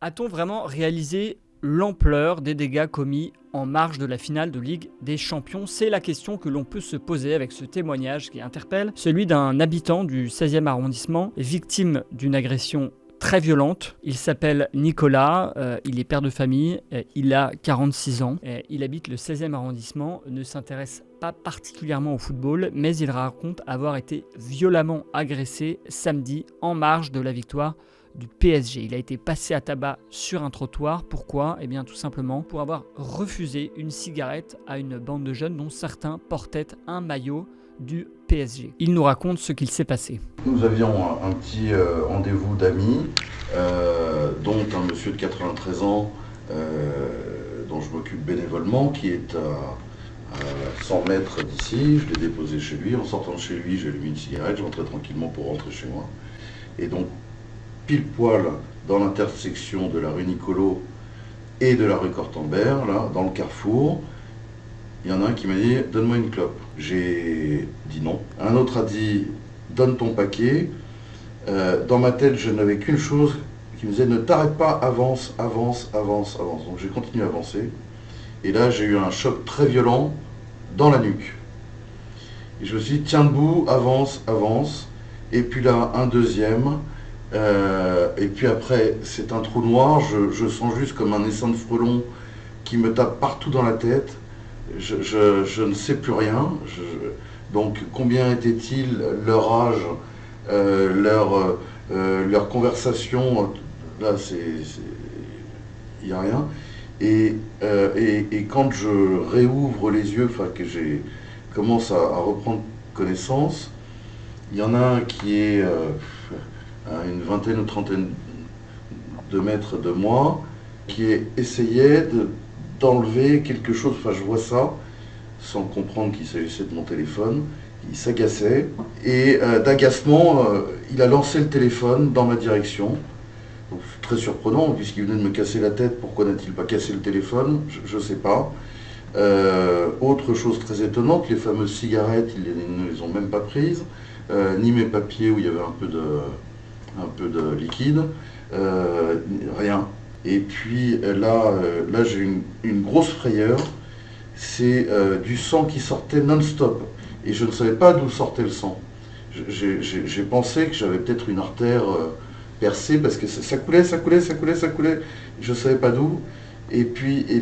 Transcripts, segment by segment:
A-t-on vraiment réalisé l'ampleur des dégâts commis en marge de la finale de Ligue des Champions? C'est la question que l'on peut se poser avec ce témoignage qui interpelle, celui d'un habitant du 16e arrondissement, victime d'une agression très violente. Il s'appelle Nicolas, il est père de famille, il a 46 ans, il habite le 16e arrondissement, ne s'intéresse pas particulièrement au football, mais il raconte avoir été violemment agressé samedi en marge de la victoire du PSG. Il a été passé à tabac sur un trottoir. Pourquoi? Eh bien tout simplement pour avoir refusé une cigarette à une bande de jeunes dont certains portaient un maillot du PSG. Il nous raconte ce qu'il s'est passé. Nous avions un petit rendez-vous d'amis, dont un monsieur de 93 ans dont je m'occupe bénévolement, qui est à 100 mètres d'ici. Je l'ai déposé chez lui. En sortant de chez lui, j'ai allumé une cigarette, je rentrais tranquillement pour rentrer chez moi. Et donc, pile poil dans l'intersection de la rue Nicolo et de la rue Cortambert, là, dans le carrefour, il y en a un qui m'a dit « Donne-moi une clope ». J'ai dit non. Un autre a dit « Donne ton paquet ». Dans ma tête, je n'avais qu'une chose qui me disait « Ne t'arrête pas, avance, avance, avance, avance ». Donc j'ai continué à avancer. Et là, j'ai eu un choc très violent dans la nuque. Et je me suis dit « Tiens debout, avance, avance ». Et puis là, un deuxième. Et puis après, c'est un trou noir. Je sens juste comme un essaim de frelons qui me tape partout dans la tête. Je ne sais plus rien. Donc, combien était-il, leur âge, leur conversation, là, il n'y a rien. Et quand je réouvre les yeux, enfin que je commence à reprendre connaissance, il y en a un qui est à une vingtaine ou trentaine de mètres de moi, qui essayait d'enlever quelque chose, enfin je vois ça, sans comprendre qu'il s'agissait de mon téléphone. Il s'agaçait, et d'agacement, il a lancé le téléphone dans ma direction. Donc, très surprenant, puisqu'il venait de me casser la tête, pourquoi n'a-t-il pas cassé le téléphone? Je ne sais pas. Autre chose très étonnante, les fameuses cigarettes, ils ne les ont même pas prises, ni mes papiers où il y avait un peu de liquide, rien. Et puis là j'ai une grosse frayeur, c'est du sang qui sortait non-stop. Et je ne savais pas d'où sortait le sang. J'ai pensé que j'avais peut-être une artère percée, parce que ça coulait, ça coulait, ça coulait, ça coulait. Je ne savais pas d'où. Et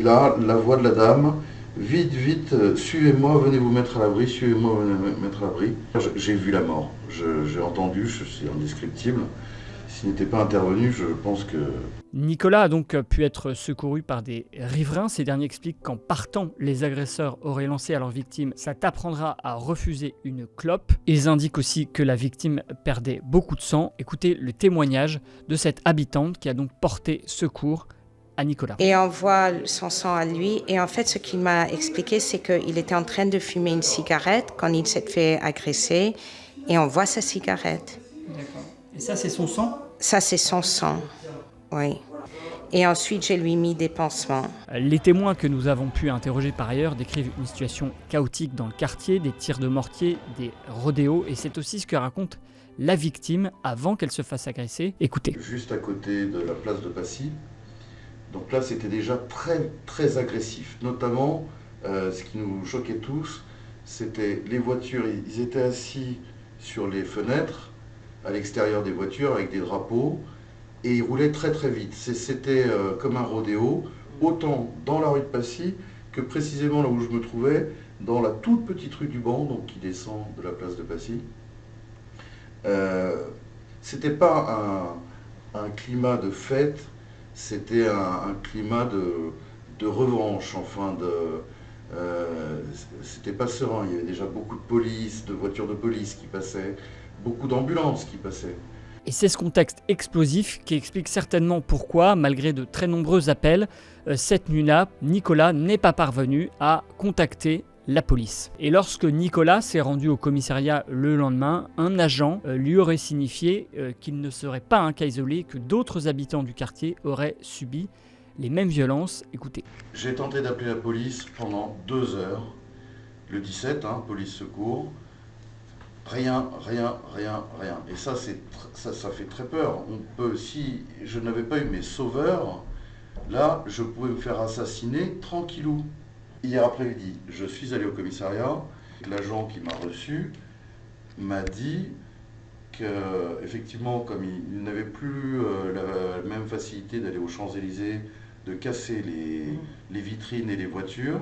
là, la voix de la dame, vite, vite, suivez-moi, venez vous mettre à l'abri, suivez-moi, venez vous mettre à l'abri. J'ai vu la mort, j'ai entendu, je suis indescriptible. S'il n'était pas intervenu, je pense que... Nicolas a donc pu être secouru par des riverains. Ces derniers expliquent qu'en partant, les agresseurs auraient lancé à leur victime « Ça t'apprendra à refuser une clope ». Ils indiquent aussi que la victime perdait beaucoup de sang. Écoutez le témoignage de cette habitante qui a donc porté secours à Nicolas. Et on voit son sang à lui. Et en fait, ce qu'il m'a expliqué, c'est qu'il était en train de fumer une cigarette quand il s'est fait agresser. Et on voit sa cigarette. D'accord. Et ça, c'est son sang? Ça, c'est son sang, oui. Et ensuite, je lui ai mis des pansements. Les témoins que nous avons pu interroger par ailleurs décrivent une situation chaotique dans le quartier, des tirs de mortier, des rodéos. Et c'est aussi ce que raconte la victime avant qu'elle se fasse agresser. Écoutez. Juste à côté de la place de Passy. Donc là, c'était déjà très, très agressif. Notamment, ce qui nous choquait tous, c'était les voitures. Ils étaient assis sur les fenêtres, à l'extérieur des voitures, avec des drapeaux, et ils roulaient très très vite. C'était comme un rodéo, autant dans la rue de Passy que précisément là où je me trouvais, dans la toute petite rue du Banc, donc qui descend de la place de Passy. C'était pas un climat de fête, c'était un climat de revanche, enfin c'était pas serein. Il y avait déjà beaucoup de police, de voitures de police qui passaient, beaucoup d'ambulances qui passaient. Et c'est ce contexte explosif qui explique certainement pourquoi, malgré de très nombreux appels, cette nuit-là, Nicolas n'est pas parvenu à contacter la police. Et lorsque Nicolas s'est rendu au commissariat le lendemain, un agent lui aurait signifié qu'il ne serait pas un cas isolé, que d'autres habitants du quartier auraient subi les mêmes violences. Écoutez. J'ai tenté d'appeler la police pendant 2 heures. Le 17, police secours. Rien, rien, rien, rien. Et ça, ça fait très peur. On peut, si je n'avais pas eu mes sauveurs, là, je pouvais me faire assassiner tranquillou. Hier après-midi, je suis allé au commissariat. L'agent qui m'a reçu m'a dit que, effectivement, comme il n'avait plus la même facilité d'aller aux Champs-Élysées, de casser les vitrines et les voitures,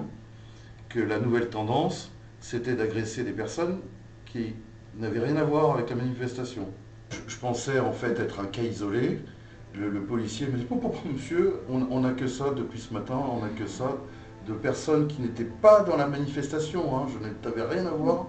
que la nouvelle tendance, c'était d'agresser des personnes qui n'avaient rien à voir avec la manifestation. Je pensais en fait être un cas isolé. Le policier me dit, monsieur, on n'a que ça depuis ce matin, on n'a que ça de personnes qui n'étaient pas dans la manifestation, hein, je n'avais rien à voir